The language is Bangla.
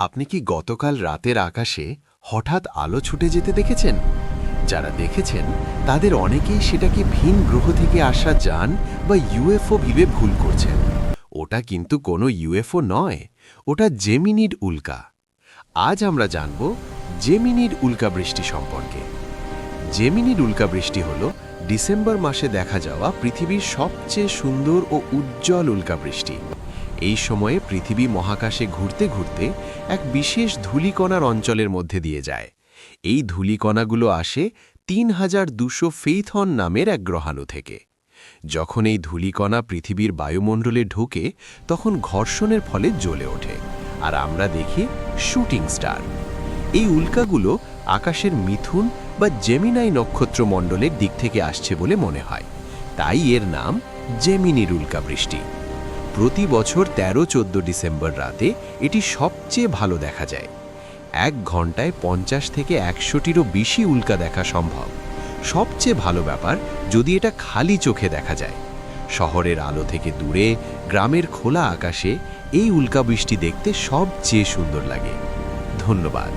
আপনি কি গতকাল রাতের আকাশে হঠাৎ আলো ছুটে যেতে দেখেছেন? যারা দেখেছেন তাদের অনেকেই সেটাকে ভিন গ্রহ থেকে আসা যান বা ইউএফও ভেবে ভুল করছেন। ওটা কিন্তু কোনো ইউএফও নয়, ওটা জেমিনিড উল্কা। আজ আমরা জানব জেমিনিড উল্কাবৃষ্টি সম্পর্কে। জেমিনিড উল্কাবৃষ্টি হল ডিসেম্বর মাসে দেখা যাওয়া পৃথিবীর সবচেয়ে সুন্দর ও উজ্জ্বল উল্কাবৃষ্টি। এই সময়ে পৃথিবী মহাকাশে ঘুরতে ঘুরতে এক বিশেষ ধূলিকণার অঞ্চলের মধ্যে দিয়ে যায়। এই ধূলিকণাগুলো আসে ৩২০০ ফেইথন নামের এক গ্রহাণু থেকে। যখন এই ধূলিকণা পৃথিবীর বায়ুমণ্ডলে ঢোকে তখন ঘর্ষণের ফলে জ্বলে ওঠে, আর আমরা দেখি শুটিং স্টার। এই উল্কাগুলো আকাশের মিথুন বা জেমিনাই নক্ষত্রমণ্ডলের দিক থেকে আসছে বলে মনে হয়, তাই এর নাম জেমিনির উল্কাবৃষ্টি। প্রতি বছর ১৩-১৪ ডিসেম্বর রাতে এটি সবচেয়ে ভালো দেখা যায়। ১ ঘন্টায় ৫০ থেকে ১০০টিরও বেশি উল্কা দেখা সম্ভব। সবচেয়ে ভালো ব্যাপার যদি এটা খালি চোখে দেখা যায়। শহরের আলো থেকে দূরে, গ্রামের খোলা আকাশে এই উল্কাবৃষ্টি দেখতে সবচেয়ে সুন্দর লাগে। ধন্যবাদ।